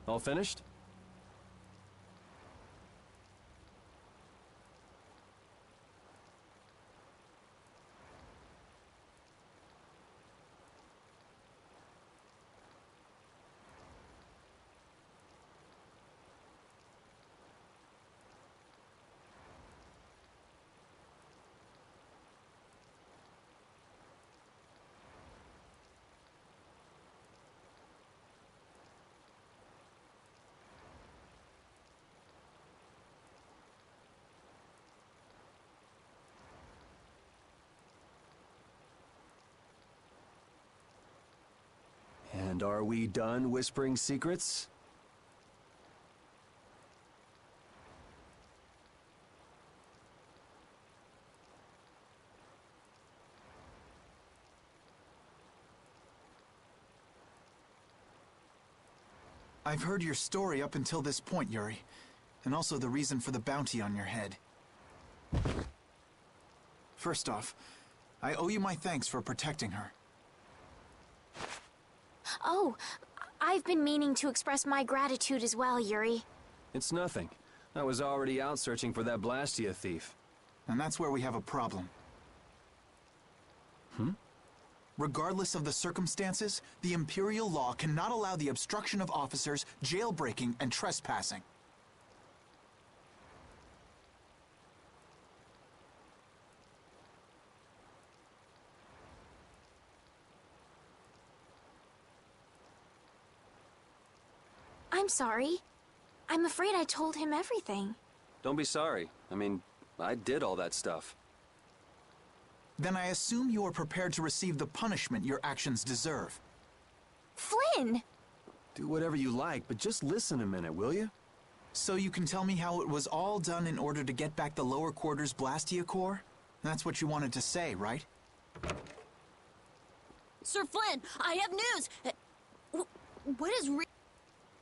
All finished? And are we done whispering secrets? I've heard your story up until this point, Yuri, and also the reason for the bounty on your head. First off, I owe you my thanks for protecting her. Oh, I've been meaning to express my gratitude as well, Yuri. It's nothing. I was already out searching for that Blastia thief. And that's where we have a problem. Regardless of the circumstances, the Imperial law cannot allow the obstruction of officers, jailbreaking, and trespassing. I'm sorry. I'm afraid I told him everything. Don't be sorry. I mean, I did all that stuff. Then I assume you are prepared to receive the punishment your actions deserve. Flynn! Do whatever you like, but just listen a minute, will you? So you can tell me how it was all done in order to get back the lower quarters Blastia core? That's what you wanted to say, right? Sir Flynn, I have news! What is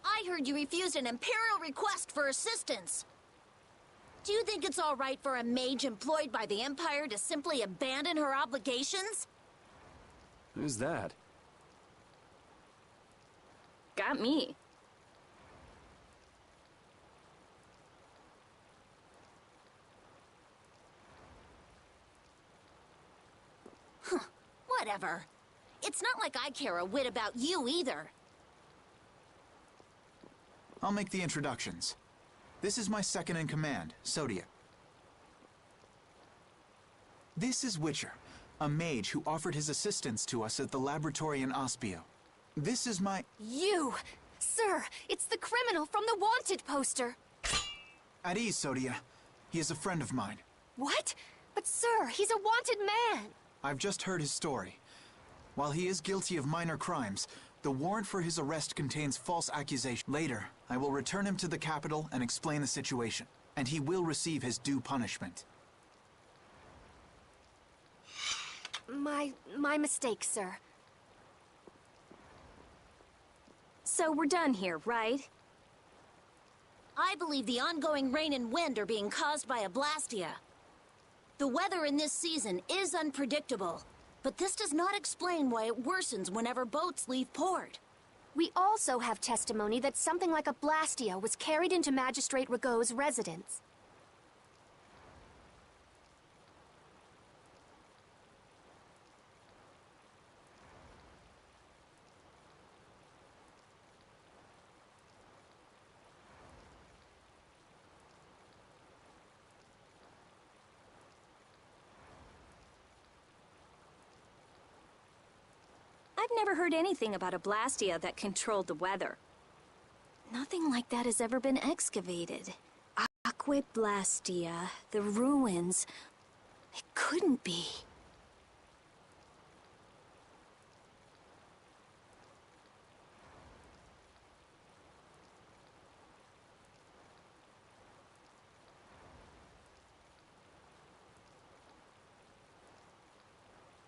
I heard you refused an Imperial request for assistance. Do you think it's all right for a mage employed by the Empire to simply abandon her obligations? Who's that? Got me. Whatever. It's not like I care a whit about you either. I'll make the introductions. This is my second in command, Sodia. This is Witcher, a mage who offered his assistance to us at the laboratory in Aspio. This is my... You! Sir, it's the criminal from the wanted poster! At ease, Sodia. He is a friend of mine. What? But sir, he's a wanted man! I've just heard his story. While he is guilty of minor crimes, the warrant for his arrest contains false accusations. Later, I will return him to the capital and explain the situation, and he will receive his due punishment. My mistake, sir. So we're done here, right? I believe the ongoing rain and wind are being caused by a Blastia. The weather in this season is unpredictable, but this does not explain why it worsens whenever boats leave port. We also have testimony that something like a Blastia was carried into Magistrate Rigaud's residence. I've never heard anything about a Blastia that controlled the weather. Nothing like that has ever been excavated. Aqua Blastia, the ruins. It couldn't be.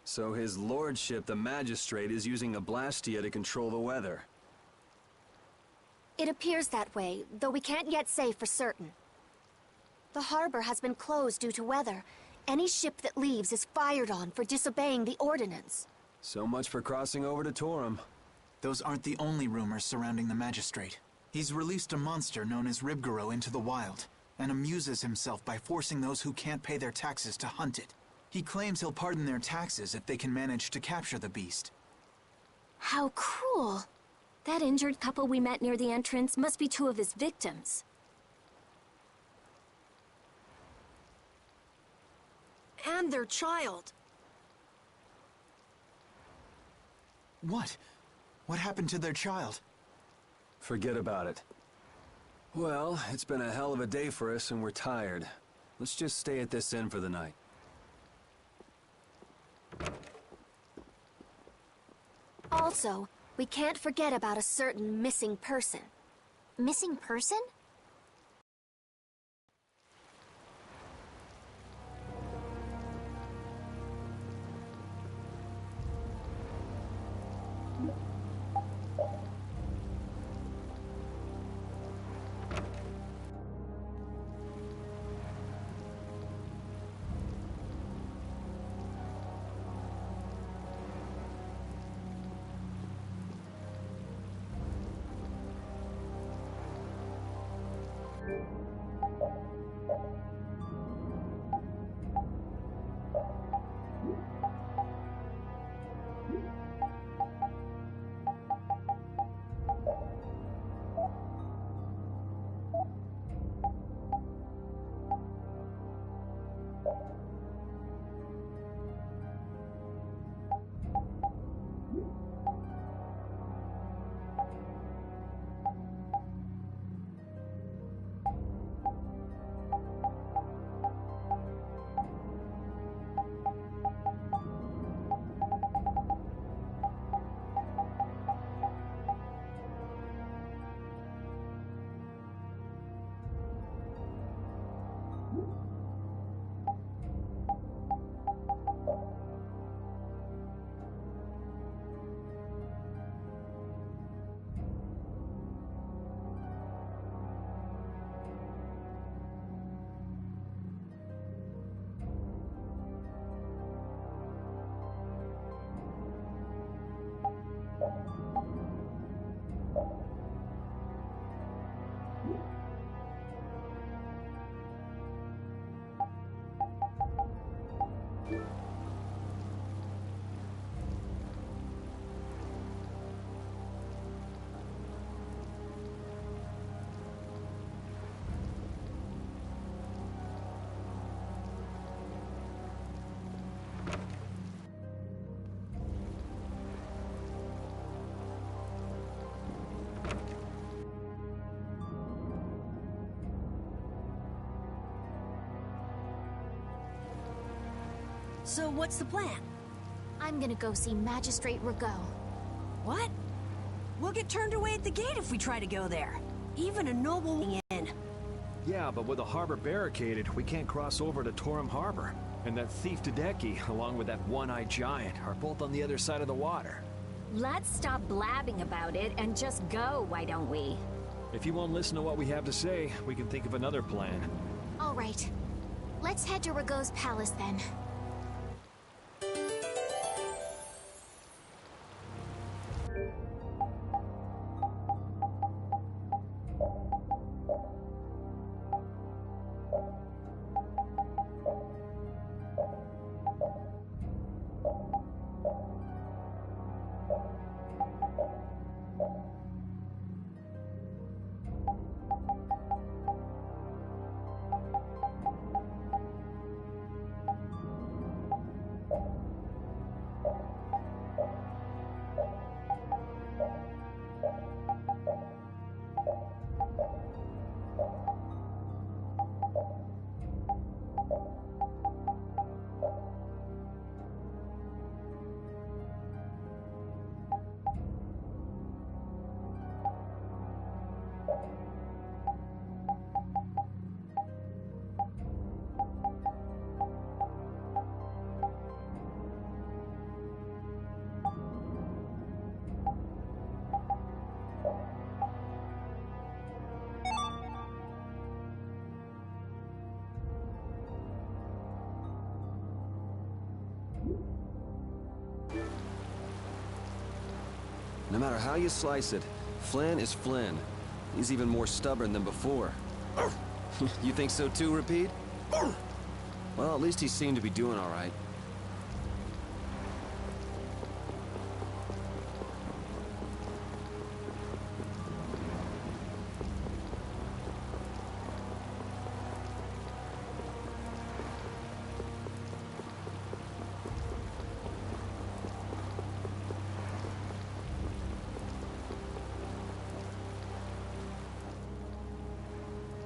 So his lordship, the magistrate, is using a Blastia to control the weather. It appears that way, though we can't yet say for certain. The harbor has been closed due to weather. Any ship that leaves is fired on for disobeying the ordinance. So much for crossing over to Torum. Those aren't the only rumors surrounding the magistrate. He's released a monster known as Ribgaro into the wild, and amuses himself by forcing those who can't pay their taxes to hunt it. He claims he'll pardon their taxes if they can manage to capture the beast. How cruel. That injured couple we met near the entrance must be two of his victims. And their child. What? What happened to their child? Forget about it. Well, it's been a hell of a day for us and we're tired. Let's just stay at this inn for the night. Also, we can't forget about a certain missing person. Missing person? So what's the plan? I'm gonna go see Magistrate Rago. What? We'll get turned away at the gate if we try to go there. Even a noble in. Yeah, but with the harbor barricaded, we can't cross over to Torum Harbor. And that thief Tadeki, along with that one-eyed giant, are both on the other side of the water. Let's stop blabbing about it and just go, why don't we? If you won't listen to what we have to say, we can think of another plan. All right. Let's head to Rago's palace then. matter how you slice it, Flynn is Flynn. He's even more stubborn than before. You think so too, Rapide? Well, at least he seemed to be doing all right.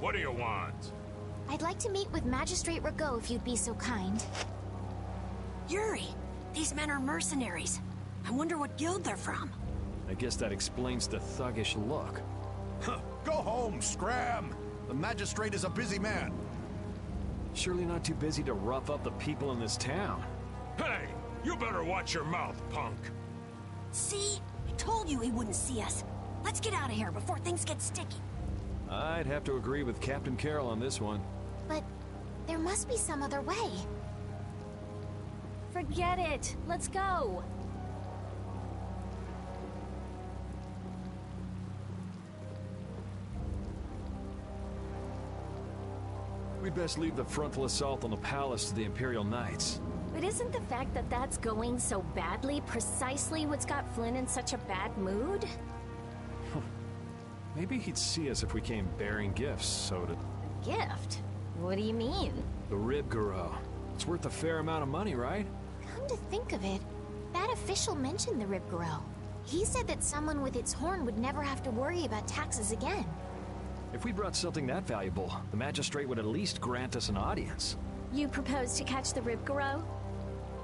What do you want? I'd like to meet with Magistrate Rago if you'd be so kind. Yuri, these men are mercenaries. I wonder what guild they're from. I guess that explains the thuggish look. Go home, Scram! The magistrate is a busy man. Surely not too busy to rough up the people in this town. Hey, you better watch your mouth, punk. See? I told you he wouldn't see us. Let's get out of here before things get sticky. I'd have to agree with Captain Carroll on this one. But there must be some other way. Forget it. Let's go. We'd best leave the frontal assault on the palace to the Imperial Knights. But isn't the fact that that's going so badly precisely what's got Flynn in such a bad mood? Maybe he'd see us if we came bearing gifts, so to... Gift? What do you mean? The Rib Garou. It's worth a fair amount of money, right? Come to think of it, that official mentioned the Rib Garou. He said that someone with its horn would never have to worry about taxes again. If we brought something that valuable, the magistrate would at least grant us an audience. You propose to catch the Rib Garou?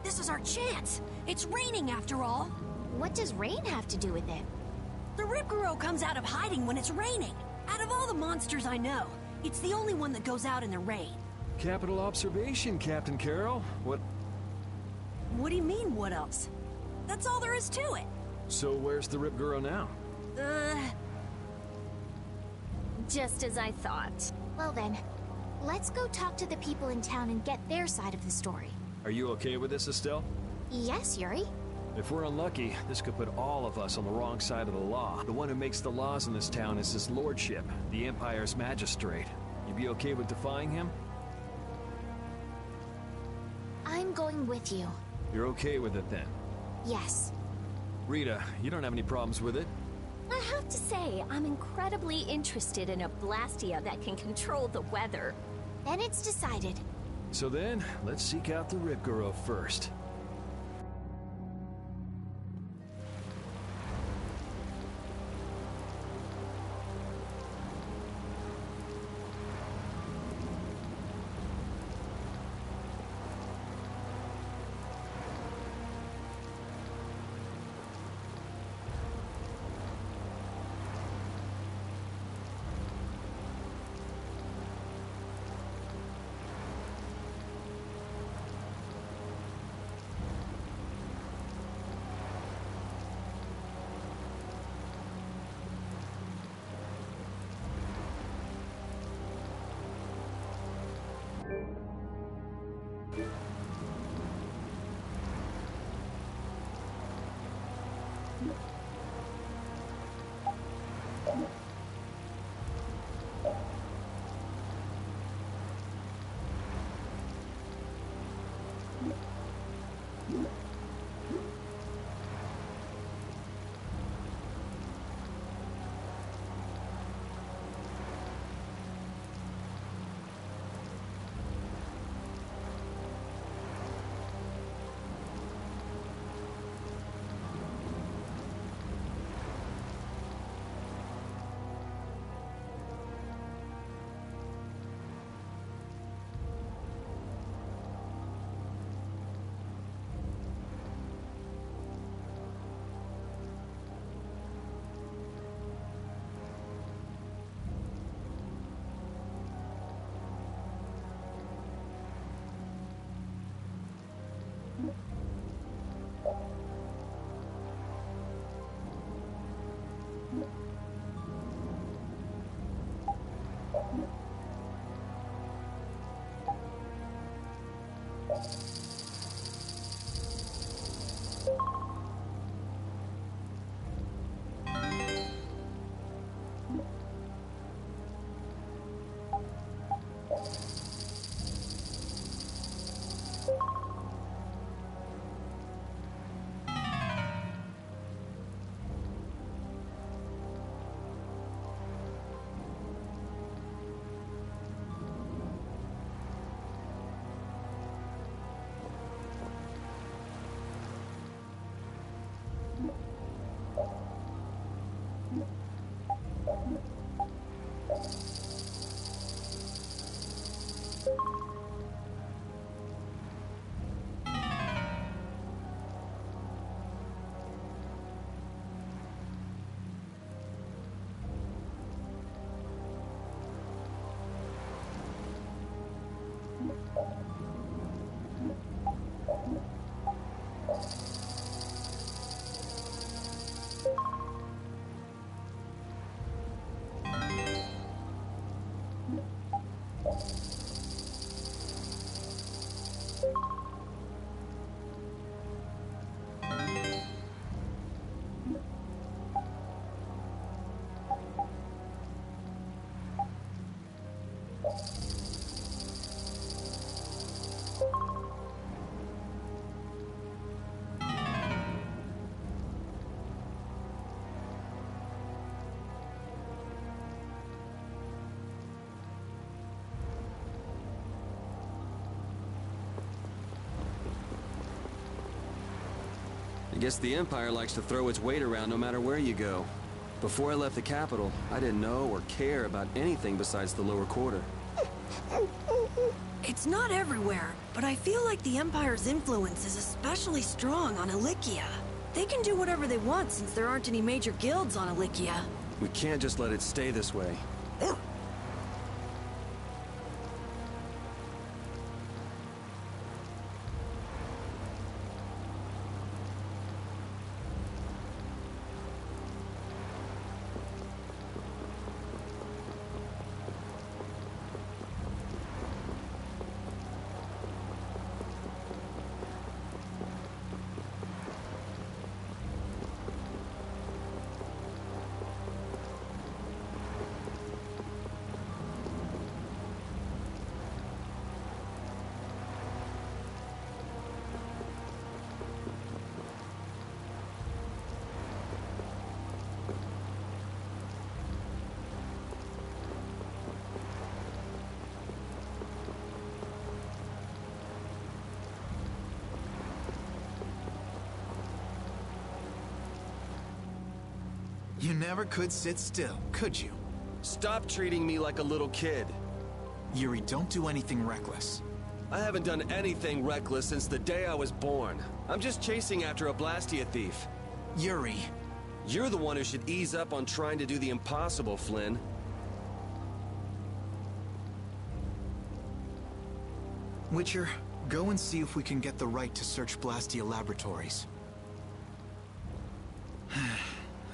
This is our chance. It's raining after all. What does rain have to do with it? The Rib Garou comes out of hiding when it's raining. Out of all the monsters I know, it's the only one that goes out in the rain. Capital observation, Captain Carroll. What... What do you mean, what else? That's all there is to it. So where's the Rib Garou now? Just as I thought. Well then, let's go talk to the people in town and get their side of the story. Are you okay with this, Estelle? Yes, Yuri? If we're unlucky, this could put all of us on the wrong side of the law. The one who makes the laws in this town is his lordship, the Empire's magistrate. You be okay with defying him? I'm going with you. You're okay with it then? Yes. Rita, you don't have any problems with it? I have to say, I'm incredibly interested in a Blastia that can control the weather. Then it's decided. So then, let's seek out the Rib Garou first. I guess the Empire likes to throw its weight around no matter where you go. Before I left the capital, I didn't know or care about anything besides the lower quarter. It's not everywhere, but I feel like the Empire's influence is especially strong on Ilikia. They can do whatever they want since there aren't any major guilds on Ilikia. We can't just let it stay this way. You never could sit still, could you? Stop treating me like a little kid. Yuri, don't do anything reckless. I haven't done anything reckless since the day I was born. I'm just chasing after a Blastia thief. Yuri. You're the one who should ease up on trying to do the impossible, Flynn. Witcher, go and see if we can get the right to search Blastia Laboratories.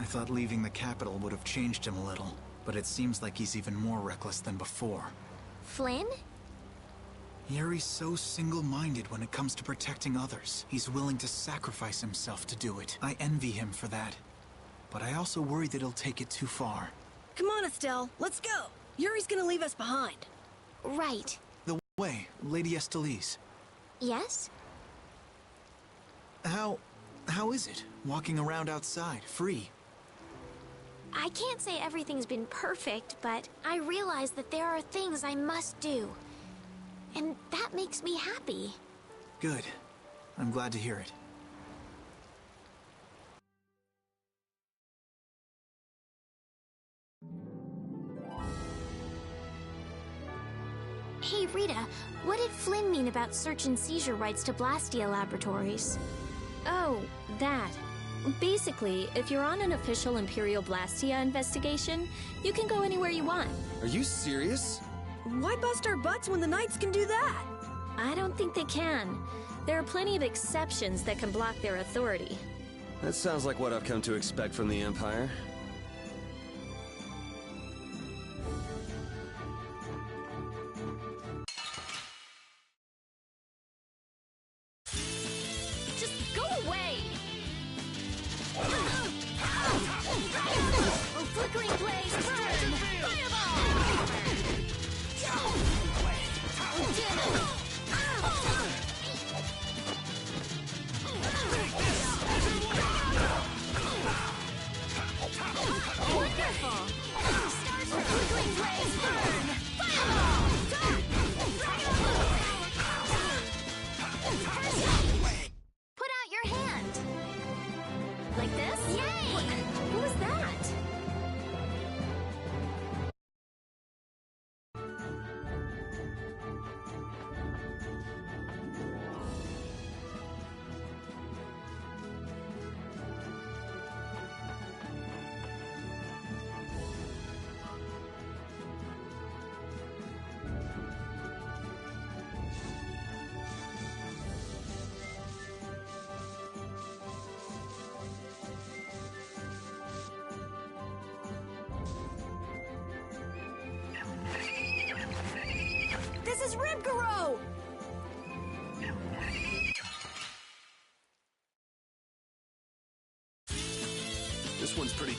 I thought leaving the capital would have changed him a little, but it seems like he's even more reckless than before. Flynn? Yuri's so single-minded when it comes to protecting others. He's willing to sacrifice himself to do it. I envy him for that. But I also worry that he'll take it too far. Come on, Estelle, let's go. Yuri's gonna leave us behind. Right. The way, Lady Estellise. Yes? How is it, walking around outside, free? I can't say everything's been perfect, but I realize that there are things I must do. And that makes me happy. Good. I'm glad to hear it. Hey, Rita, what did Flynn mean about search and seizure rights to Blastia Laboratories? Oh, that. Basically, if you're on an official Imperial Blastia investigation, you can go anywhere you want. Are you serious? Why bust our butts when the Knights can do that? I don't think they can. There are plenty of exceptions that can block their authority. That sounds like what I've come to expect from the Empire. Just go away! Flickering blaze, burn! Fireball! Wonderful! Flickering blaze, burn! Fireball! Put out your hand. Like this? Yay! What was that?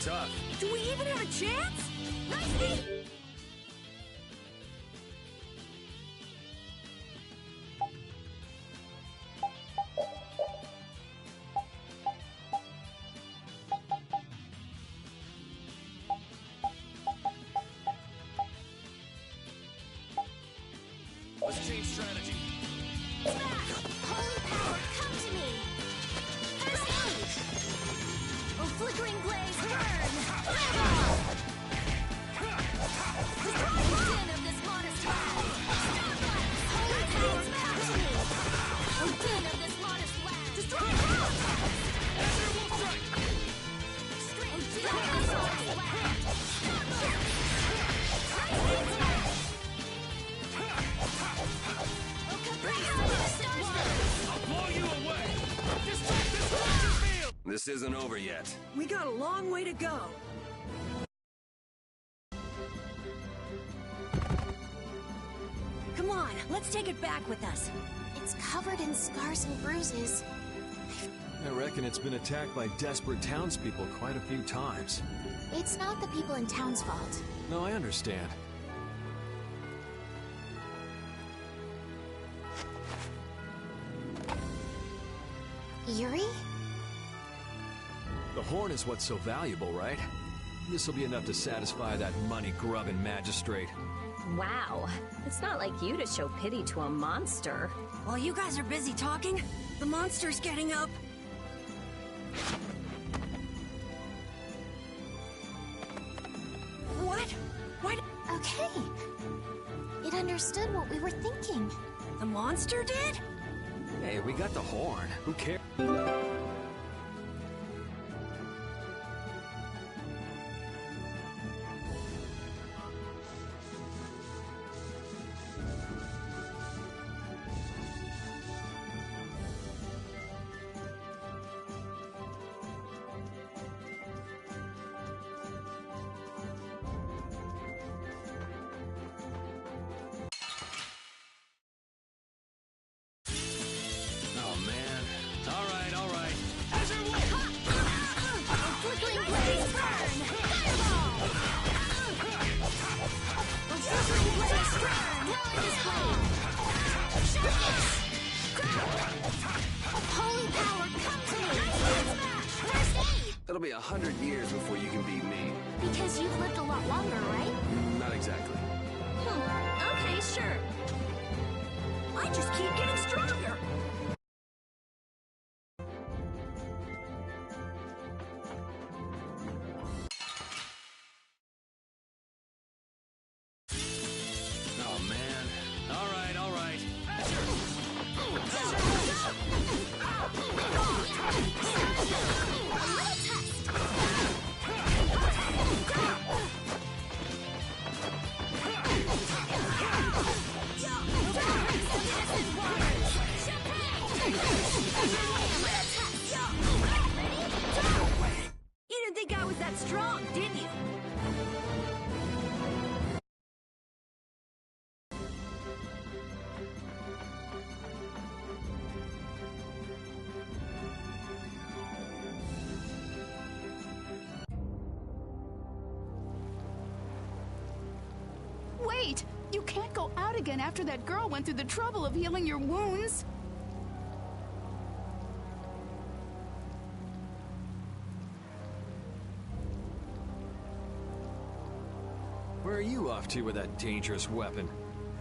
tough. Do we even have a chance? Let's change strategy. Holy power, come to me! First aid! A flickering blaze, burn! Fireball! Destroy the din of this modest land! Starlight! Holy power, come to me! A din of this modest land! Destroy rock! Azure Wolf Strike! Strange din of this modest land! Starlight! I'll blow you away! This isn't over yet. We got a long way to go. Come on, let's take it back with us. It's covered in scars and bruises. I reckon it's been attacked by desperate townspeople quite a few times. It's not the people in town's fault. No, I understand. Yuri? The horn is what's so valuable, right? This'll be enough to satisfy that money-grubbing magistrate. Wow. It's not like you to show pity to a monster. While you guys are busy talking, the monster's getting up. What? Why? Okay. It understood what we were thinking. The monster did? Hey, we got the horn. Who cares? Oh, man. All right. Azure Wolf! Flickering blaze, burn! Fireball! A flickering blaze, burn! Killing this flame! Holy power, come to me! First aid! It'll be 100 years before you can beat me. Because you've lived a lot longer, right? Not exactly. Okay, sure. I just keep getting stronger. Oh, man. All right. You didn't think I was that strong, did you? Wait! You can't go out again after that girl went through the trouble of healing your wounds. Where are you off to with that dangerous weapon?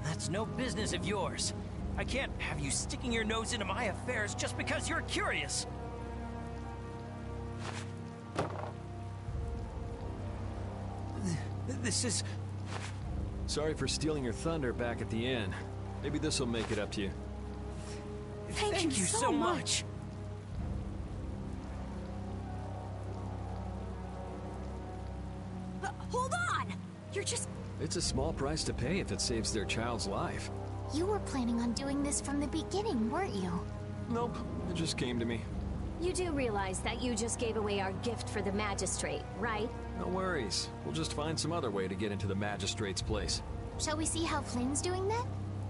That's no business of yours. I can't have you sticking your nose into my affairs just because you're curious. This is... Sorry for stealing your thunder back at the inn. Maybe this'll make it up to you. Thank you so much. Hold on! You're just... It's a small price to pay if it saves their child's life. You were planning on doing this from the beginning, weren't you? Nope, it just came to me. You do realize that you just gave away our gift for the magistrate, right? No worries. We'll just find some other way to get into the magistrate's place. Shall we see how Flynn's doing then?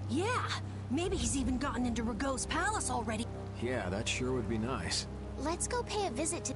Yeah, maybe he's even gotten into Ragos's palace already. Yeah, that sure would be nice. Let's go pay a visit to...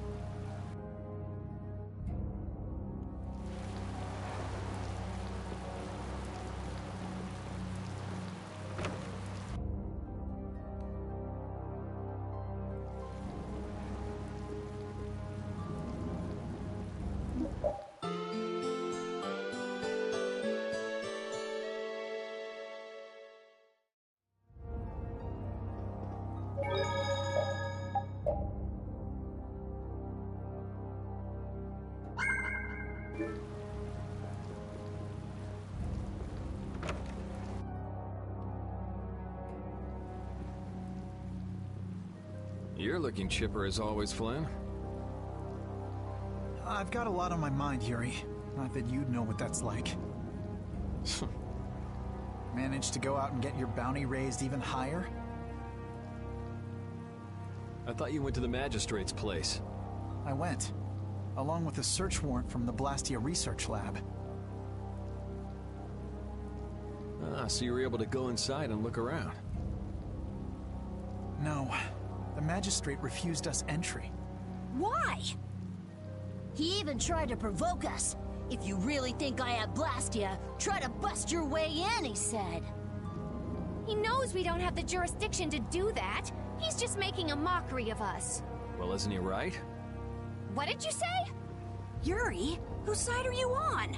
You're looking chipper as always, Flynn. I've got a lot on my mind, Yuri. Not that you'd know what that's like. Managed to go out and get your bounty raised even higher? I thought you went to the magistrate's place. I went, along with a search warrant from the Blastia Research Lab. Ah, so you were able to go inside and look around. No, the magistrate refused us entry. Why? He even tried to provoke us. If you really think I have Blastia, try to bust your way in, he said. He knows we don't have the jurisdiction to do that. He's just making a mockery of us. Well, isn't he right? What did you say? Yuri, whose side are you on?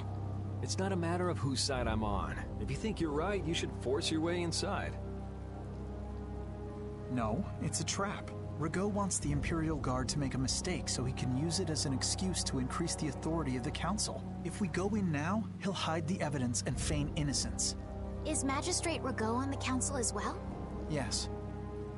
It's not a matter of whose side I'm on. If you think you're right, you should force your way inside. No, it's a trap. Rigaud wants the Imperial Guard to make a mistake so he can use it as an excuse to increase the authority of the Council. If we go in now, he'll hide the evidence and feign innocence. Is Magistrate Rigaud on the Council as well? Yes.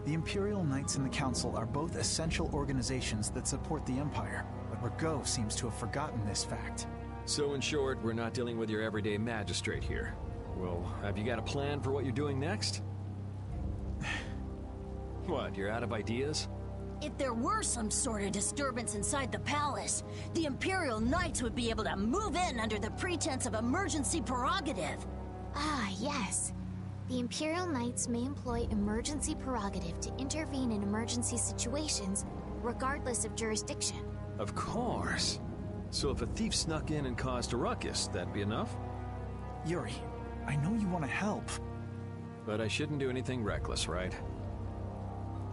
The Imperial Knights and the Council are both essential organizations that support the Empire, but Rigaud seems to have forgotten this fact. So in short, we're not dealing with your everyday magistrate here. Well, have you got a plan for what you're doing next? What, you're out of ideas? If there were some sort of disturbance inside the palace, the Imperial Knights would be able to move in under the pretense of emergency prerogative. Ah, yes. The Imperial Knights may employ emergency prerogative to intervene in emergency situations, regardless of jurisdiction. Of course. So if a thief snuck in and caused a ruckus, that'd be enough? Yuri, I know you want to help. But I shouldn't do anything reckless, right?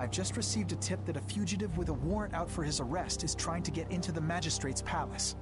I've just received a tip that a fugitive with a warrant out for his arrest is trying to get into the Magistrate's palace.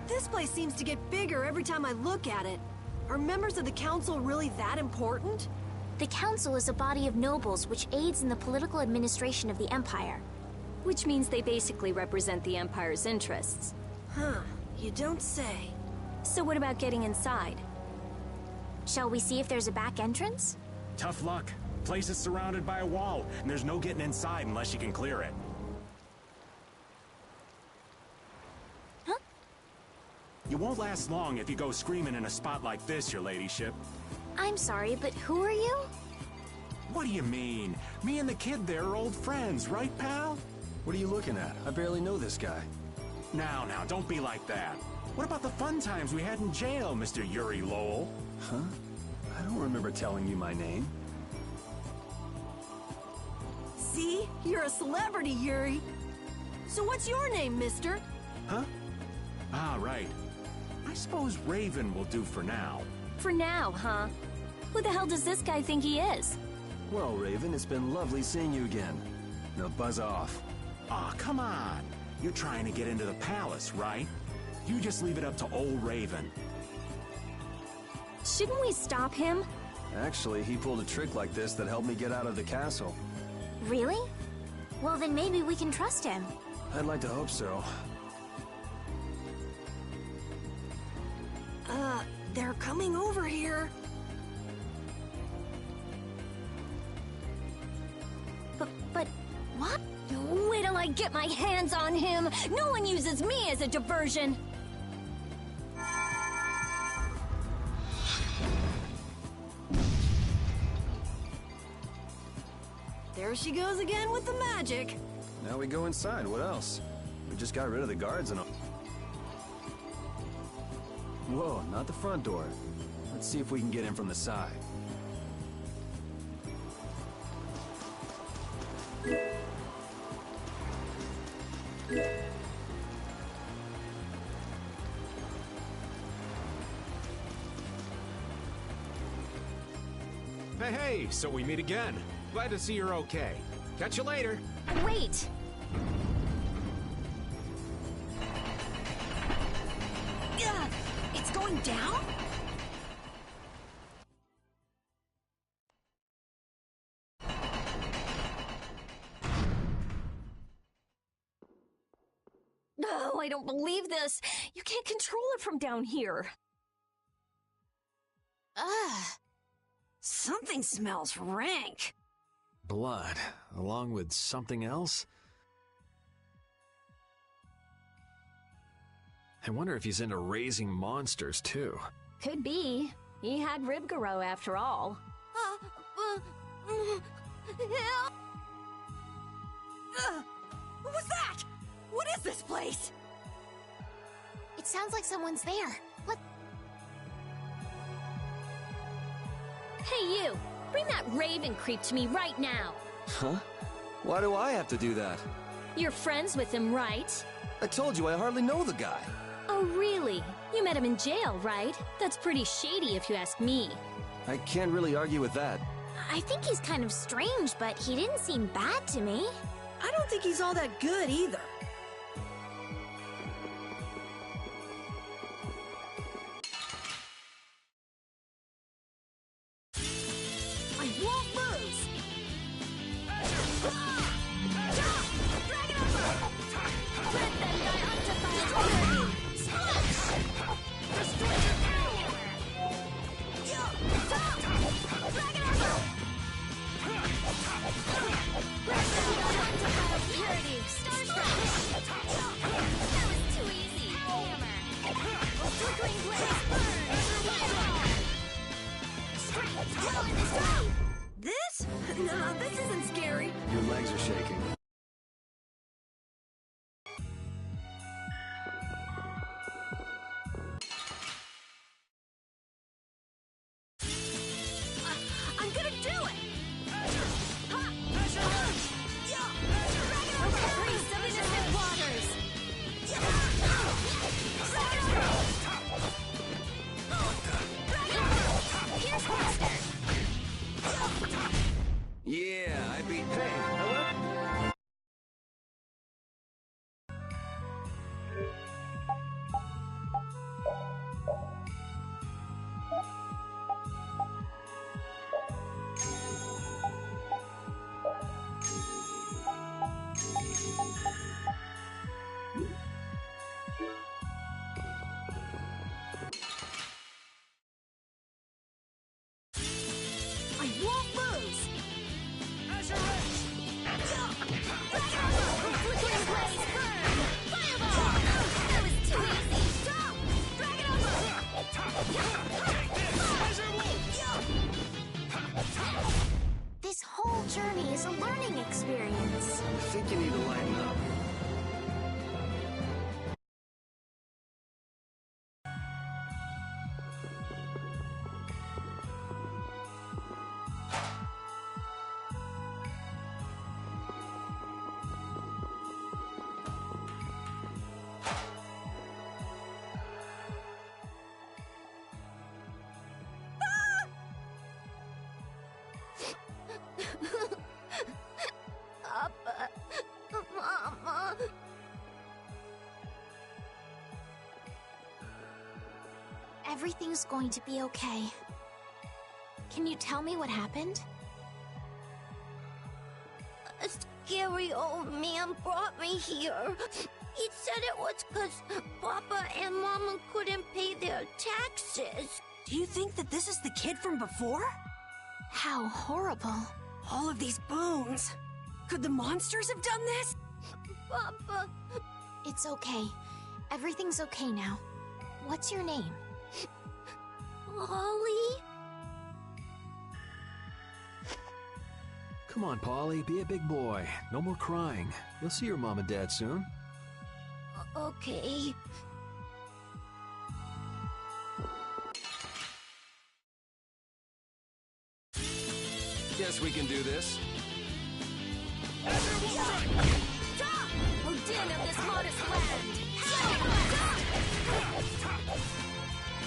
This place seems to get bigger every time I look at it. Are members of the Council really that important? The Council is a body of nobles which aids in the political administration of the Empire. Which means they basically represent the Empire's interests. Huh, you don't say. So what about getting inside? Shall we see if there's a back entrance? Tough luck. Place is surrounded by a wall, and there's no getting inside unless you can clear it. Huh? You won't last long if you go screaming in a spot like this, your ladyship. I'm sorry, but who are you? What do you mean? Me and the kid there are old friends, right, pal? What are you looking at? I barely know this guy. Now, don't be like that. What about the fun times we had in jail, Mr. Yuri Lowell? Huh? I don't remember telling you my name. See? You're a celebrity, Yuri. So what's your name, mister? Huh? Ah, right. I suppose Raven will do for now. For now, huh? Who the hell does this guy think he is? Well, Raven, it's been lovely seeing you again. Now buzz off. Aw, come on. You're trying to get into the palace, right? You just leave it up to old Raven. Shouldn't we stop him? Actually, he pulled a trick like this that helped me get out of the castle. Really? Well, then maybe we can trust him. I'd like to hope so. They're coming over here. But what? Wait till I get my hands on him! No one uses me as a diversion! There she goes again with the magic. Now we go inside. What else? We just got rid of the guards and all. Whoa, not the front door. Let's see if we can get in from the side. Hey, so we meet again. Glad to see you're okay. Catch you later. Wait! It's going down? No, I don't believe this. You can't control it from down here. Ugh. Something smells rank. Blood, along with something else? I wonder if he's into raising monsters, too. Could be. He had Ribgaro after all. Help! What was that? What is this place? It sounds like someone's there. What? Hey, you! Bring that raven creep to me right now! Huh? Why do I have to do that? You're friends with him, right? I told you I hardly know the guy. Oh, really? You met him in jail, right? That's pretty shady if you ask me. I can't really argue with that. I think he's kind of strange, but he didn't seem bad to me. I don't think he's all that good either. I won't lose! Let them die undefined purity! Start fresh! That was too easy! Hammer! Flickering blaze burn! Fireball! This? No, this isn't scary. Your legs are shaking. I'm gonna do it! Priest of innocent waters! Pierce Master! Yeah, I beat. Hey, hello? I won't lose! Flickering blaze burn! Fireball! That was too easy! Stop! This whole journey is a learning experience. I think you need to lighten up. Papa, Mama. Everything's going to be okay. Can you tell me what happened? A scary old man brought me here. He said it was because Papa and Mama couldn't pay their taxes. Do you think that this is the kid from before? How horrible. All of these bones. Could the monsters have done this? Papa. It's okay. Everything's okay now. What's your name? Holly? Come on, Paulie, be a big boy. No more crying. You'll see your mom and dad soon. Okay. Guess we can do this. Stop! Odin of this modest land!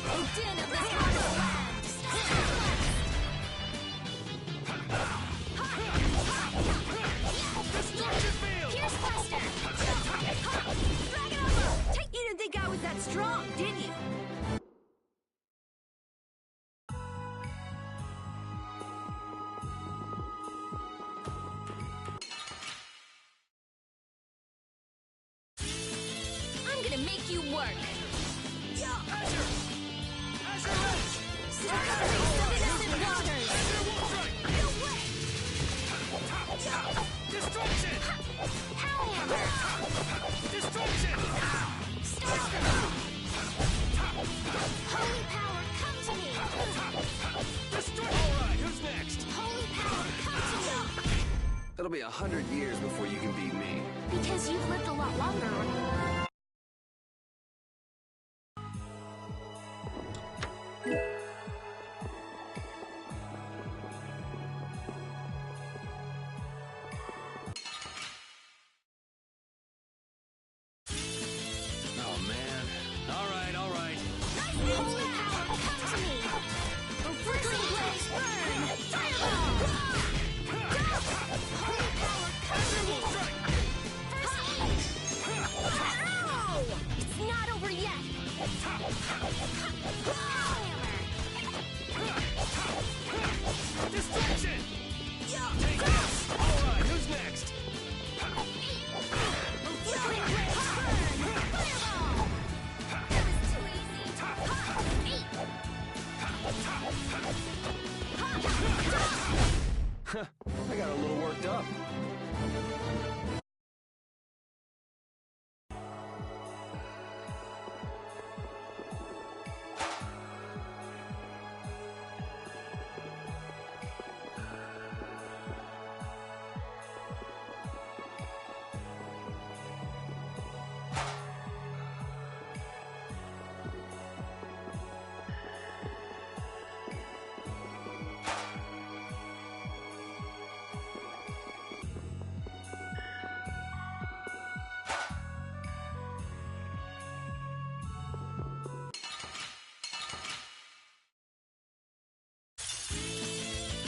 Odin of this modest land! Destruction field! Pierce Buster! Dragon Elbow! You didn't think I was that strong, did you? I'm gonna make you work! Azure! Azure Edge! Starfree of the Seven Waters! No way! Destruction! Hellhammer! Destruction! Starfree! Holy power, come to me! Alright, who's next? Holy power, come to me! It'll be 100 years before you can beat me. Because you've lived a lot longer. Oh, man. All right. Holy power, come to me! Flickering blaze, burn! Fireball! Holy power, come to me! First aid! Ow! It's not over yet! Hellhammer! Destruction! Take this! Alright, who's next? Flickering blaze, burn! Fireball! That was too easy! I got a little worked up.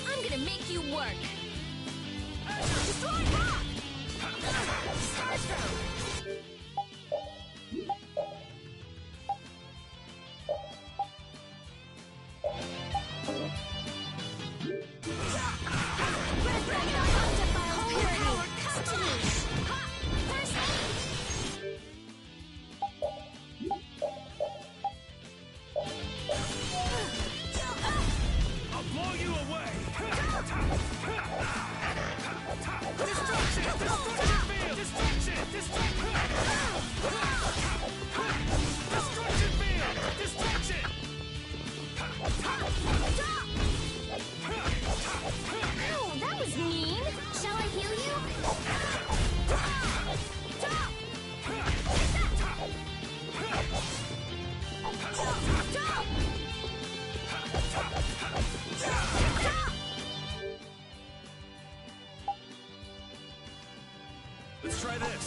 I'm gonna make you work! Destroy rock! Starstroke! Holy power, come to me! First aid! I'll blow you away! Destruction! Destruction field! Destruction! Destruction! Destruction field! Destruction! Ow, that was mean! Shall I heal you? Let's try this!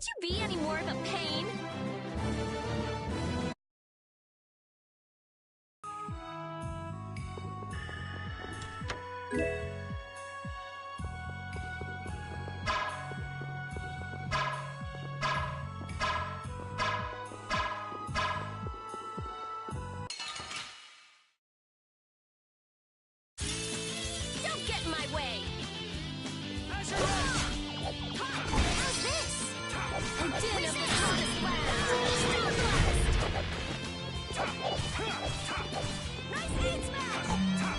you be any more of a pain? Don't get in my way! How's this? A din of the hottest blast! Nice aid smash!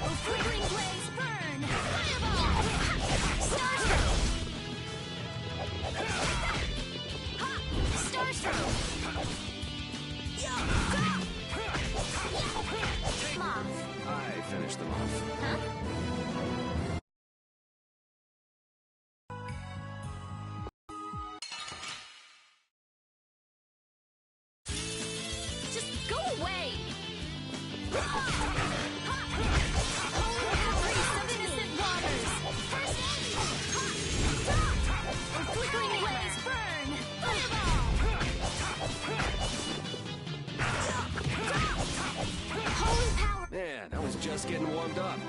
A flickering blaze burn! Fireball! Starstroke! Ha! Starstroke! Moth. I finished them off. Huh? Just go away! Holy priest of innocent waters! First aid! A flickering blaze burn! Fireball! Holy power! Man, I was just getting warmed up.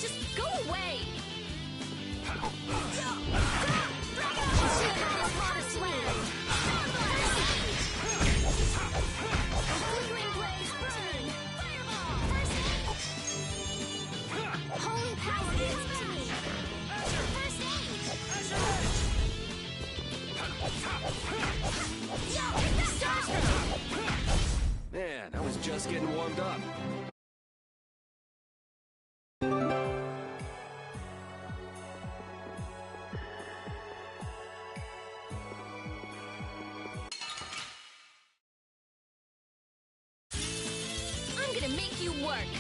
Just go away! Holy power gives to me! First aid! Starstroke! Man, I was just getting warmed up. I'm gonna make you work!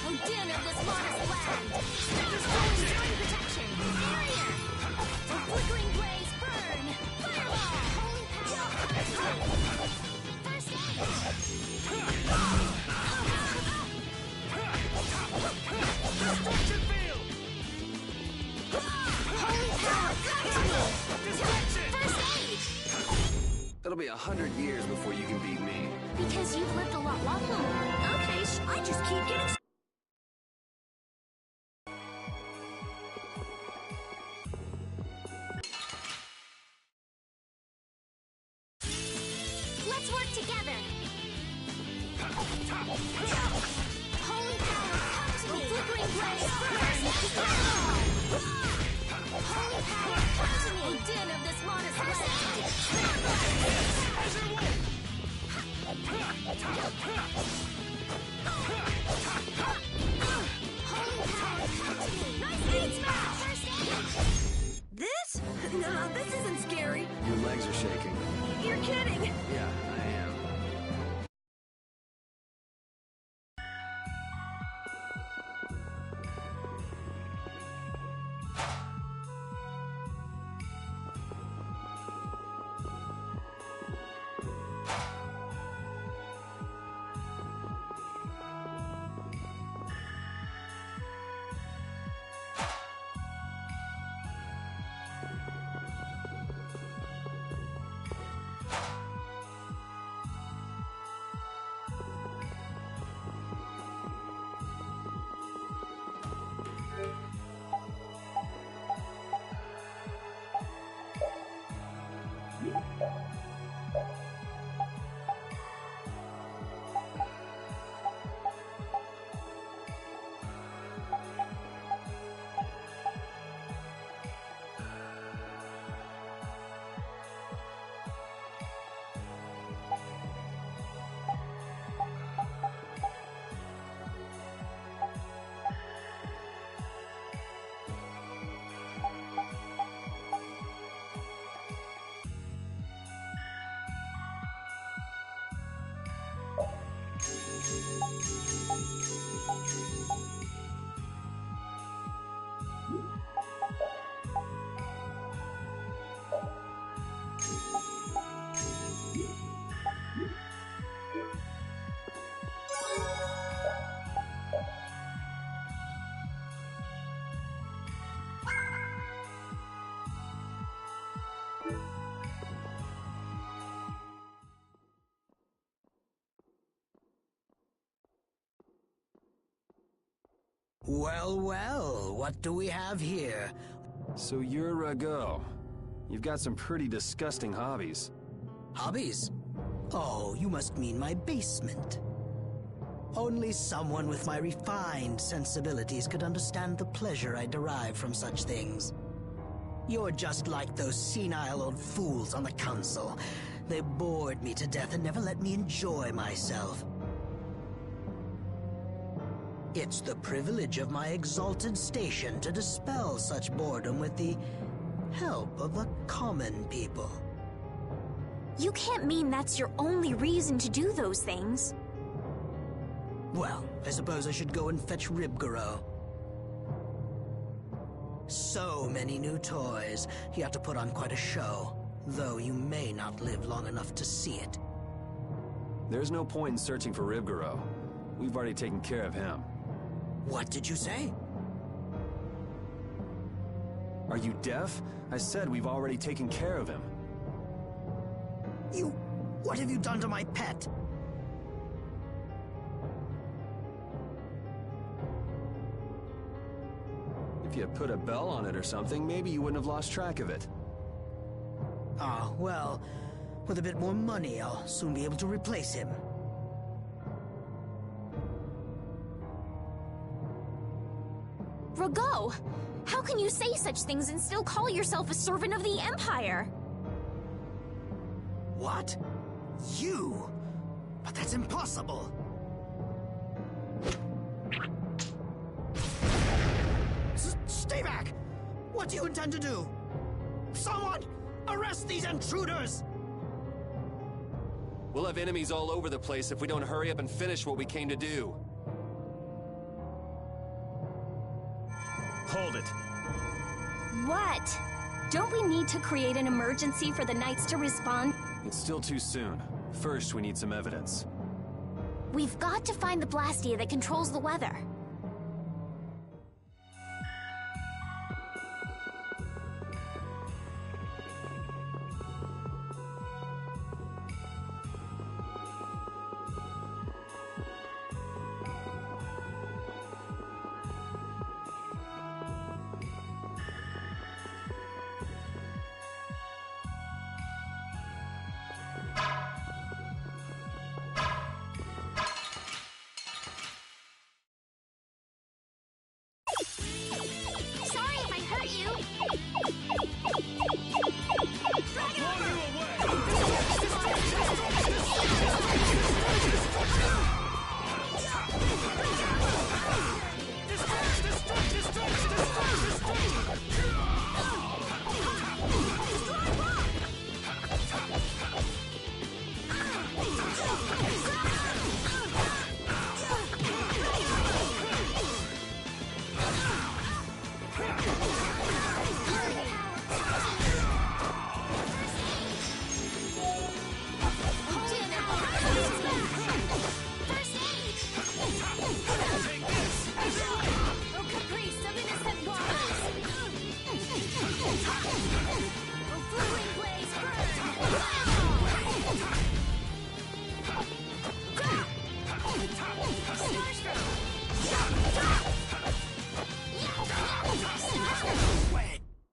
Oh, din of this modest land! Destroying enduring protection! Barrier! A flickering blaze burn! Fireball! Holy power! First aid! Destruction field! Holy power! Come to me! Distraction! First aid! It'll be 100 years before you can beat me. Because you've lived a lot longer. Okay, I just keep getting... Let's work together. Holy power, come to me. Flickering blaze burn. Holy power, come to me. Oh, din of this modest land. Holy power, come to me. Nice aid smash. First aid. This? No, this isn't scary. Your legs are shaking. You're kidding. Yeah, I am. Well, well, what do we have here? So you're Rago. You've got some pretty disgusting hobbies. Hobbies? Oh, you must mean my basement. Only someone with my refined sensibilities could understand the pleasure I derive from such things. You're just like those senile old fools on the council. They bored me to death and never let me enjoy myself. It's the privilege of my exalted station to dispel such boredom with the help of the common people. You can't mean that's your only reason to do those things. Well, I suppose I should go and fetch Ribgaro. So many new toys. You have to put on quite a show, though you may not live long enough to see it. There's no point in searching for Ribgaro. We've already taken care of him. What did you say? Are you deaf? I said we've already taken care of him. What have you done to my pet? If you had put a bell on it or something, maybe you wouldn't have lost track of it. Ah, well, with a bit more money, I'll soon be able to replace him. Rago! How can you say such things and still call yourself a servant of the Empire? What? You? But that's impossible! Stay back! What do you intend to do? Someone! Arrest these intruders! We'll have enemies all over the place if we don't hurry up and finish what we came to do. Hold it. What? Don't we need to create an emergency for the Knights to respond? It's still too soon. First, we need some evidence. We've got to find the Blastia that controls the weather. Sorry if I hurt you.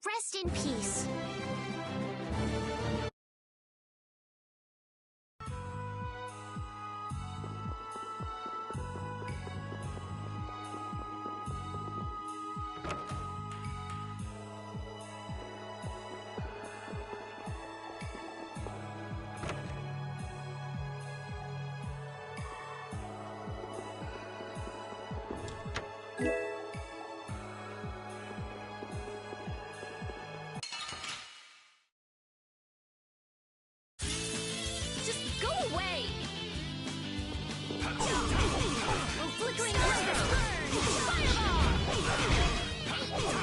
Rest in peace. Just go away! Oh, flickering blaze, burn! Fireball!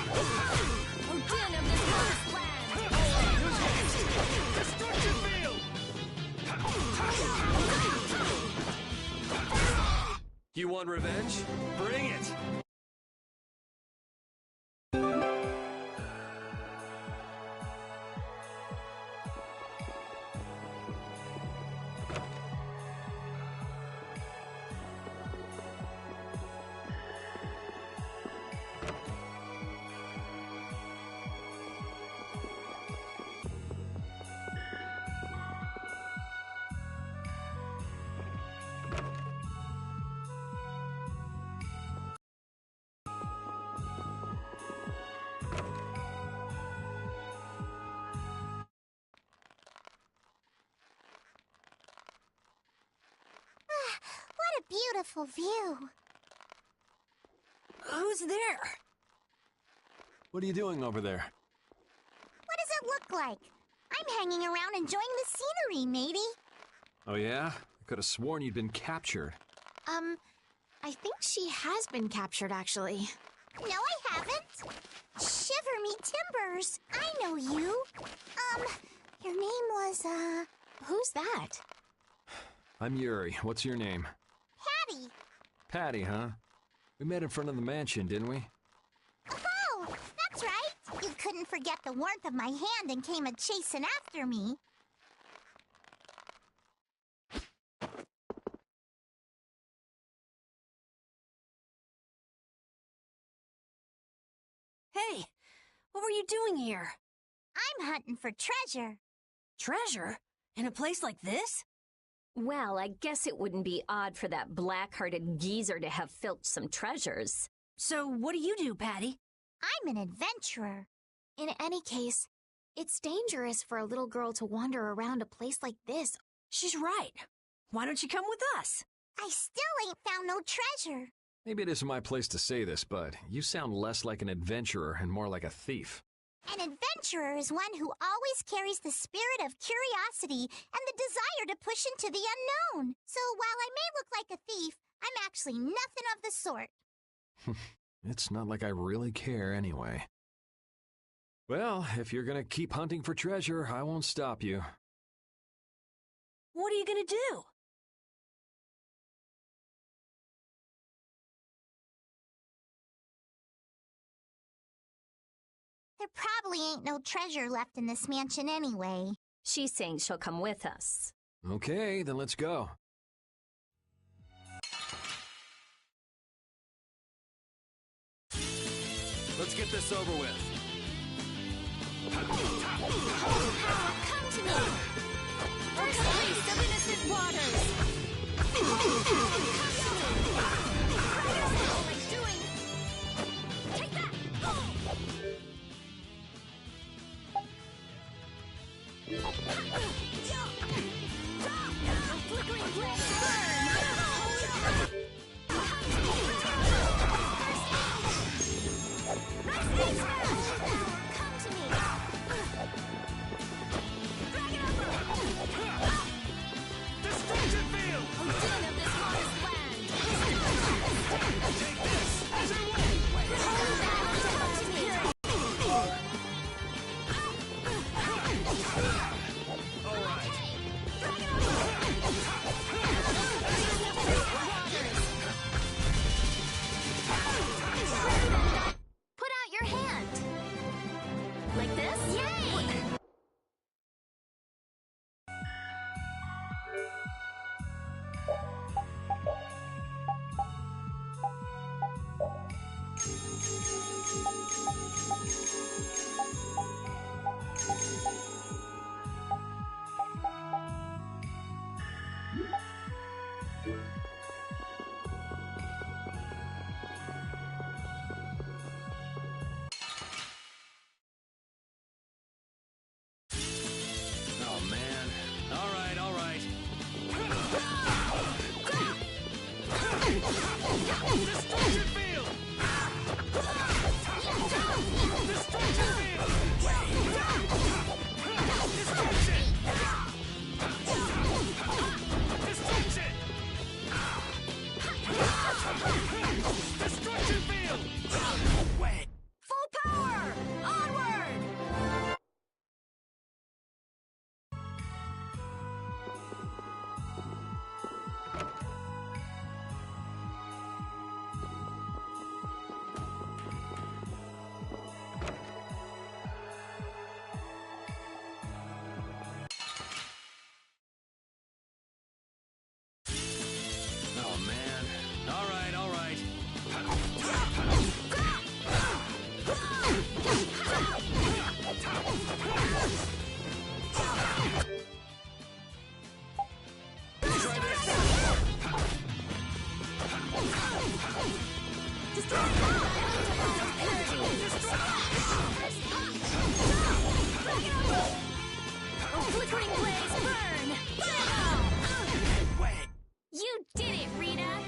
Oh, din of this lost land! Destruction field! You want revenge? Bring it! a beautiful view. Who's there? What are you doing over there? What does it look like? I'm hanging around enjoying the scenery, matey. Oh yeah? I could have sworn you'd been captured. I think she has been captured, actually. No, I haven't. Shiver me timbers. I know you. Your name was, Who's that? I'm Yuri. What's your name? Patty. Patty, huh? We met in front of the mansion, didn't we? Oh, that's right. You couldn't forget the warmth of my hand and came a-chasing after me. Hey, what were you doing here? I'm hunting for treasure. Treasure? In a place like this? Well, I guess it wouldn't be odd for that black-hearted geezer to have filched some treasures. So what do you do, Patty? I'm an adventurer. In any case, it's dangerous for a little girl to wander around a place like this. She's right. Why don't you come with us? I still ain't found no treasure. Maybe it isn't my place to say this, but you sound less like an adventurer and more like a thief. An adventurer is one who always carries the spirit of curiosity and the desire to push into the unknown. So while I may look like a thief, I'm actually nothing of the sort. It's not like I really care anyway. Well, if you're gonna keep hunting for treasure, I won't stop you. What are you gonna do? There probably ain't no treasure left in this mansion anyway. She's saying she'll come with us. Okay, then let's go. Let's get this over with. Holy power, come to me! First place of innocent waters! Holy power, come to me! What am I doing? Take that! Flickering blaze burn! Come to me! Dragon Emperor! Destruction field! Odin of this modest land! Take this as a way! Come to me! All right. Dragon Emperor! Put out your hand. Like this? Yay! Oh, man. All right, all right. Destruction field! Destruction field! Destruction! Destruction! Destruction field! Wait! Full power! Onward! Oh, man. All right, all right. Flickering blaze burn! You did it, Rita!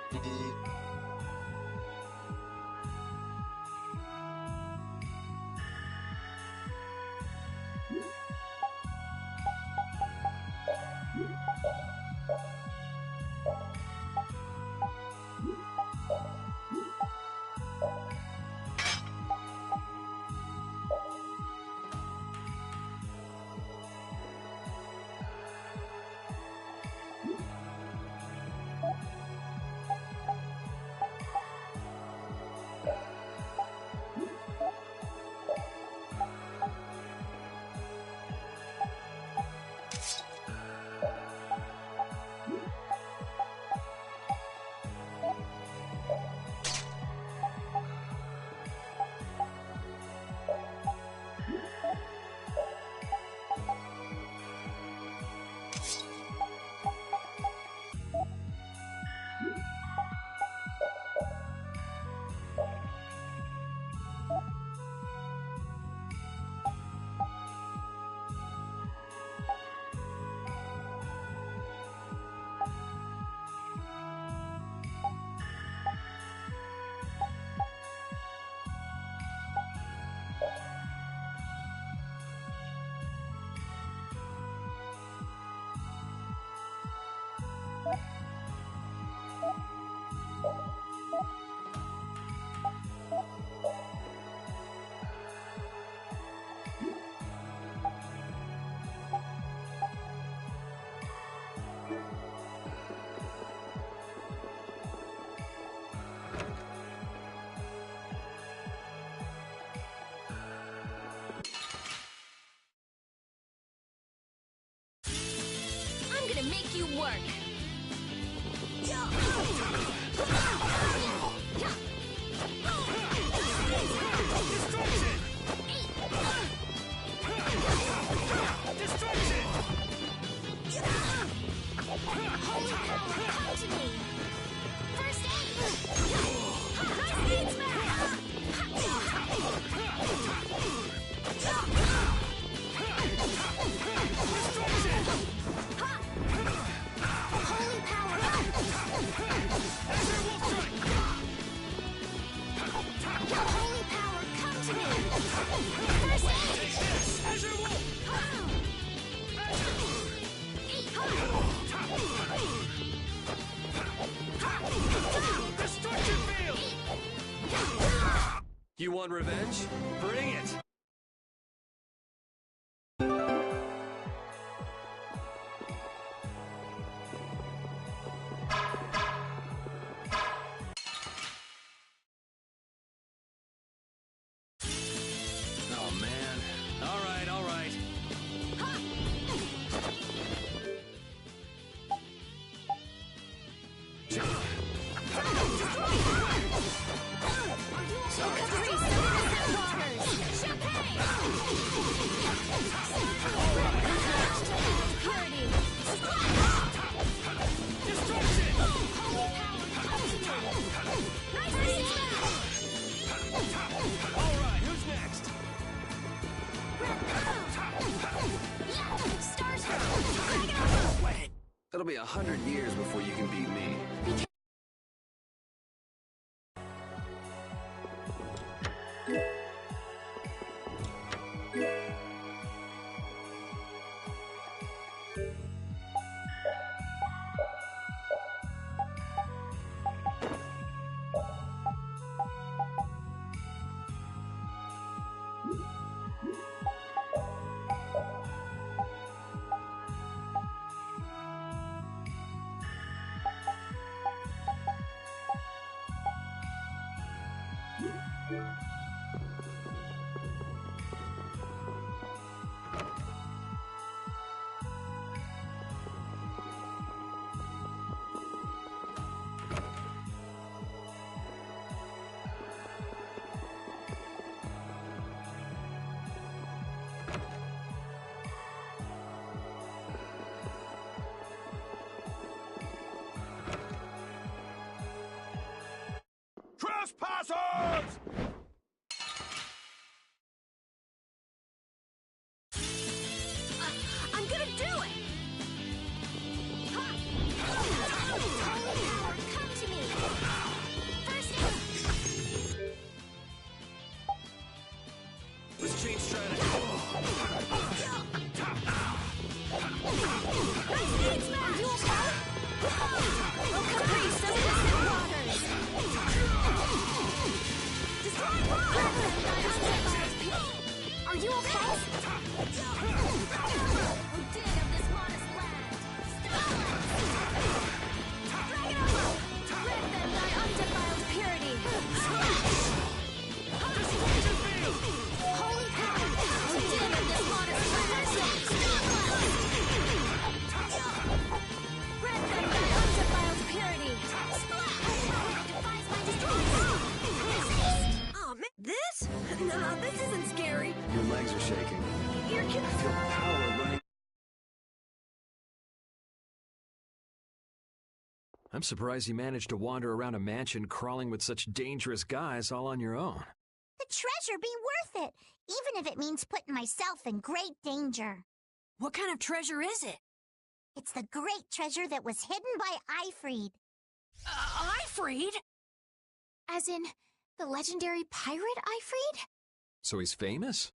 I'm gonna make you work. Holy power, come to me. First aid. Nice aid smash. Holy power. Holy power, come to me. First aid. Azure Wolf. Destruction field! You want revenge? Bring it! Oh man. All right, all right. Alright, who's next? Wait. It'll be 100 years before you can beat me. Trespassers! I'm gonna do it! Holy power, come to me! I'm surprised you managed to wander around a mansion crawling with such dangerous guys all on your own. The treasure be worth it, even if it means putting myself in great danger. What kind of treasure is it? It's the great treasure that was hidden by Aifread. Aifread? As in, the legendary pirate Aifread? So he's famous?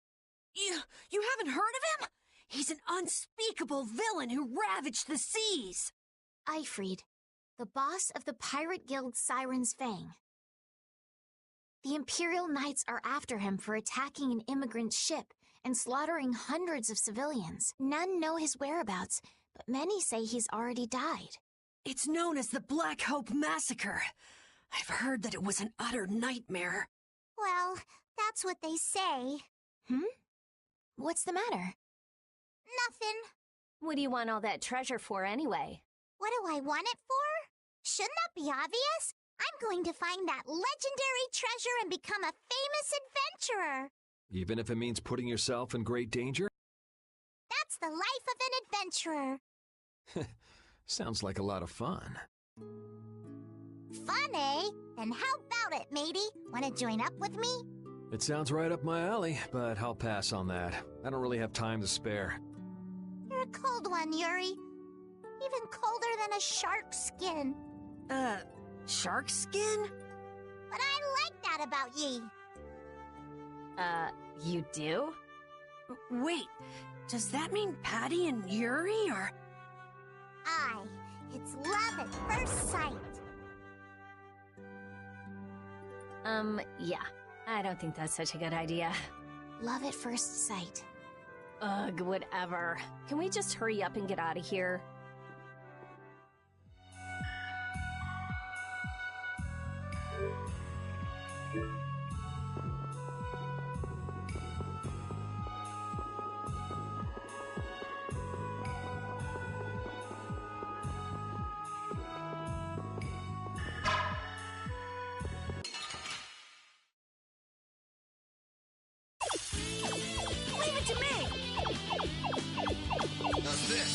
You haven't heard of him? He's an unspeakable villain who ravaged the seas. Aifread, the boss of the pirate guild Siren's Fang. The Imperial Knights are after him for attacking an immigrant ship and slaughtering hundreds of civilians. None know his whereabouts, but many say he's already died. It's known as the Black Hope Massacre. I've heard that it was an utter nightmare. Well, that's what they say. What's the matter? Nothing. What do you want all that treasure for anyway? What do I want it for? Shouldn't that be obvious? I'm going to find that legendary treasure and become a famous adventurer. Even if it means putting yourself in great danger? That's the life of an adventurer. Sounds like a lot of fun. Fun, eh? Then how about it, matey? Want to join up with me? It sounds right up my alley, but I'll pass on that. I don't really have time to spare. You're a cold one, Yuri. Even colder than a shark's skin. Shark skin? But I like that about ye. You do? Wait, does that mean Patty and Yuri are... Aye, it's love at first sight. Yeah. I don't think that's such a good idea. Love at first sight. Ugh, whatever. Can we just hurry up and get out of here? Leave it to me! How's this?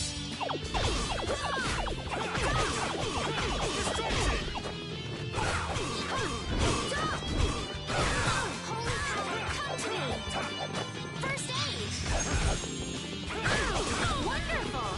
First aid! Wonderful!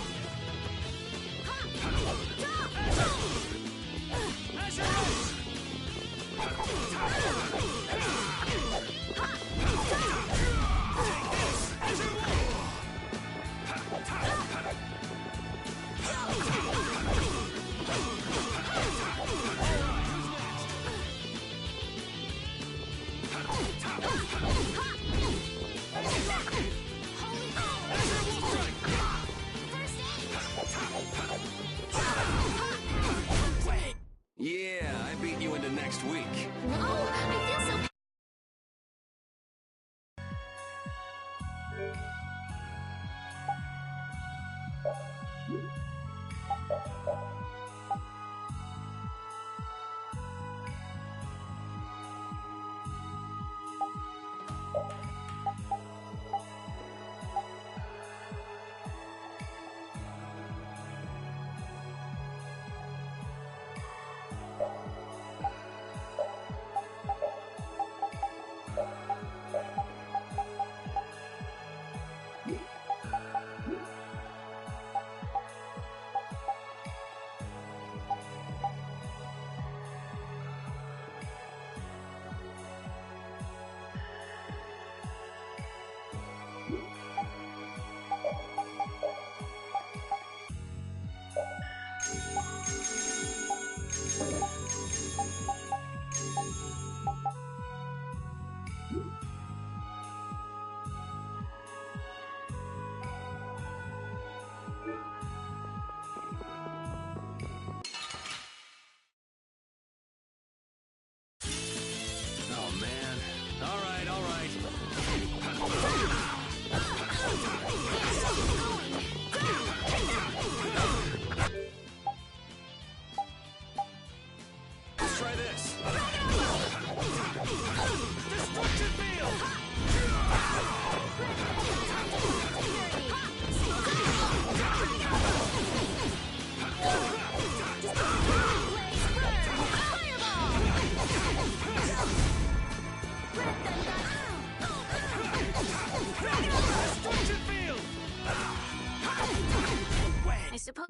Yeah, I beat you into next week. No, I feel so...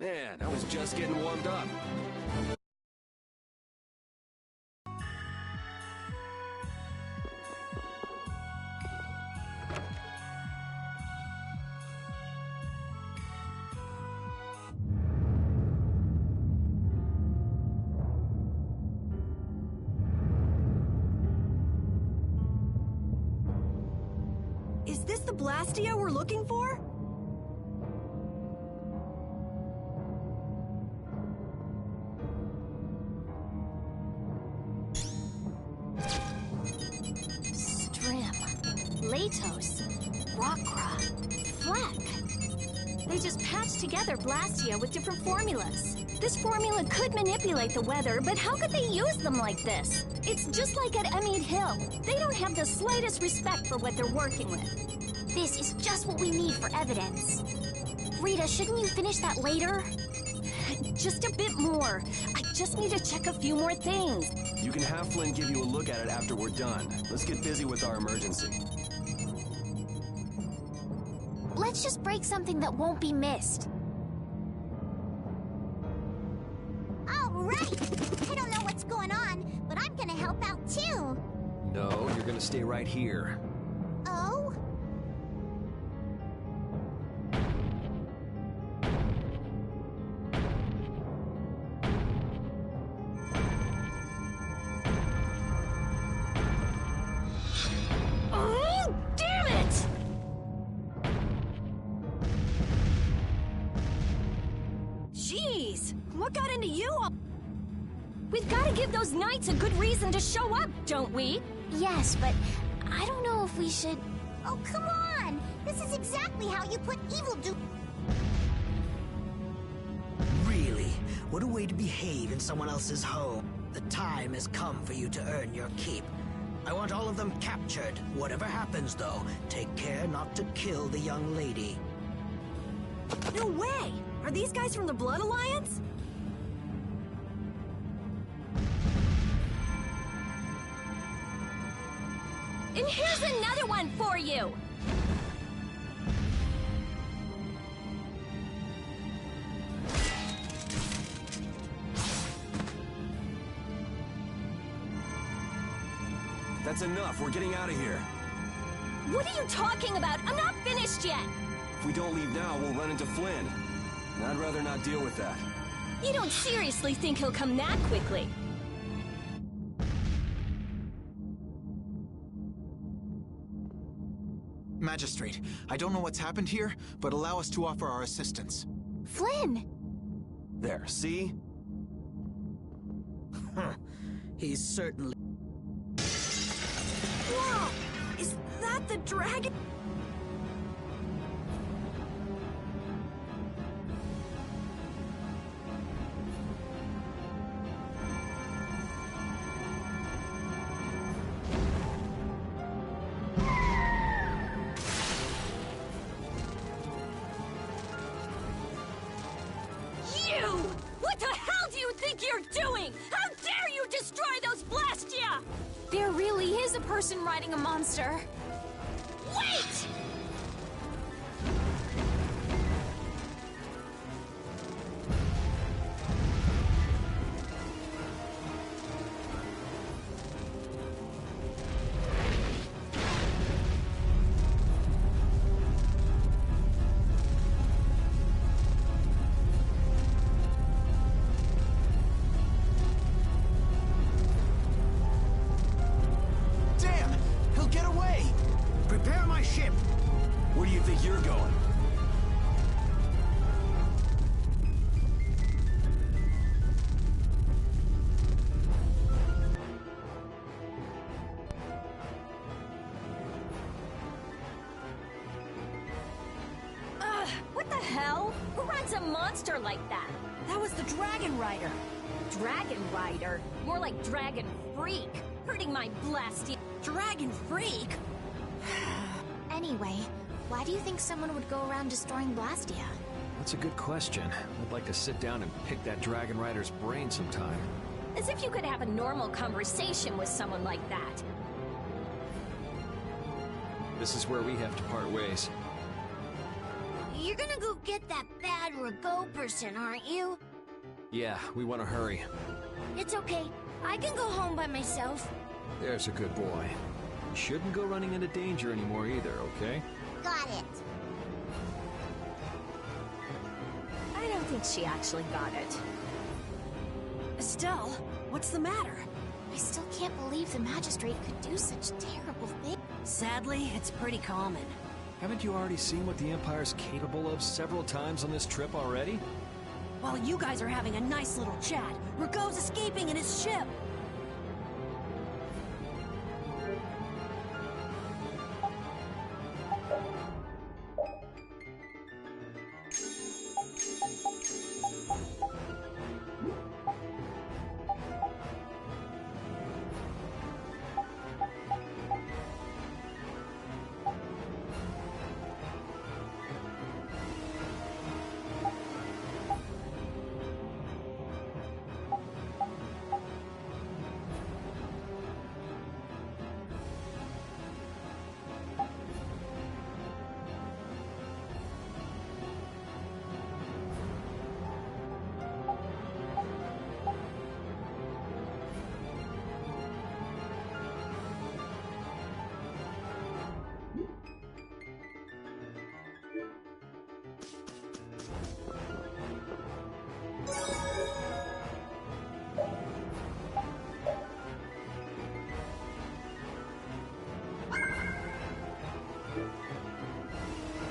Man, I was just getting warmed up. Is this the Blastia we're looking for? Strim, Latos, Rockra, Fleck. They just patched together Blastia with different formulas. This formula could manipulate the weather, but how could they use them like this? It's just like at Emmead Hill. They don't have the slightest respect for what they're working with. This is just what we need for evidence. Rita, shouldn't you finish that later? Just a bit more. I just need to check a few more things. You can have Flynn give you a look at it after we're done. Let's get busy with our emergency. Let's just break something that won't be missed. All right! I don't know what's going on, but I'm gonna help out too. No, you're gonna stay right here. Oh? Oh, damn it! Jeez, what got into you? We've got to give those knights a good reason to show up, don't we? Yes, but I don't know if we should... Oh, come on! This is exactly how you put evil do... Really? What a way to behave in someone else's home. The time has come for you to earn your keep. I want all of them captured. Whatever happens, though, take care not to kill the young lady. No way! Are these guys from the Blood Alliance? And here's another one for you! That's enough. We're getting out of here. What are you talking about? I'm not finished yet! If we don't leave now, we'll run into Flynn. And I'd rather not deal with that. You don't seriously think he'll come that quickly? Magistrate, I don't know what's happened here, but allow us to offer our assistance. Flynn! There, see? He's certainly... Whoa! Is that the dragon? What the hell do you think you're doing? How dare you destroy those Blastia! There really is a person riding a monster. Wait! Prepare my ship! Where do you think you're going? What the hell? Who rides a monster like that? That was the Dragon Rider. Dragon Rider? More like Dragon Freak. Hurting my Blastia. Dragon Freak? Anyway, why do you think someone would go around destroying Blastia? That's a good question. I'd like to sit down and pick that Dragon Rider's brain sometime. As if you could have a normal conversation with someone like that. This is where we have to part ways. you're gonna go get that bad Rago person, aren't you? Yeah, we want to hurry. It's okay. I can go home by myself. There's a good boy. You shouldn't go running into danger anymore either, okay? Got it. I don't think she actually got it. Estelle, what's the matter? I still can't believe the magistrate could do such terrible things. Sadly, it's pretty common. Haven't you already seen what the Empire's capable of several times on this trip already? While you guys are having a nice little chat, Rago's escaping in his ship.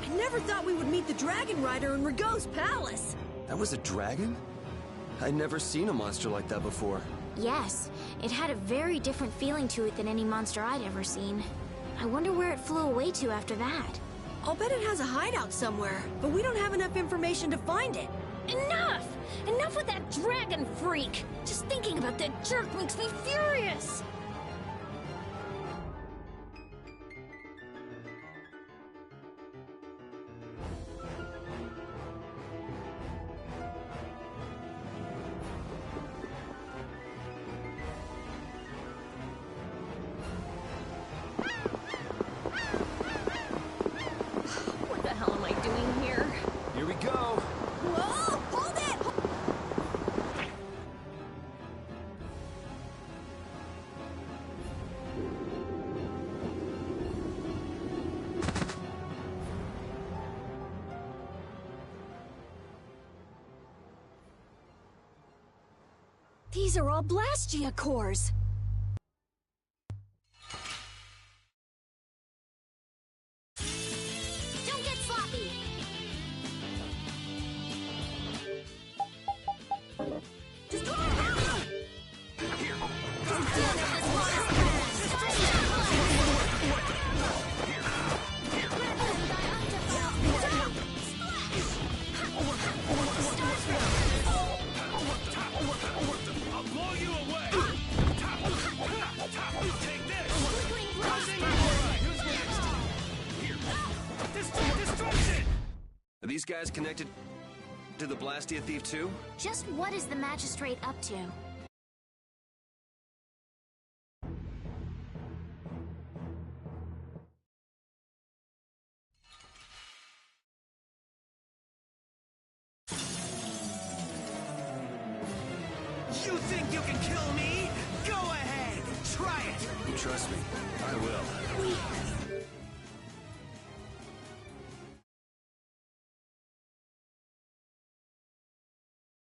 I never thought we would meet the Dragon Rider in Rago's palace. That was a dragon? I'd never seen a monster like that before. Yes, it had a very different feeling to it than any monster I'd ever seen. I wonder where it flew away to after that. I'll bet it has a hideout somewhere, but we don't have enough information to find it. Enough! Enough with that dragon freak! Just thinking about that jerk makes me furious! What the hell am I doing here? Here we go! Whoa! Hold it! These are all Blastia cores. Don't get sloppy! I'll blow you away! Take this! Destruction! Are these guys connected to the Blastia Thief too? Just what is the magistrate up to? You think you can kill me? Go ahead! Try it! Trust me, I will. We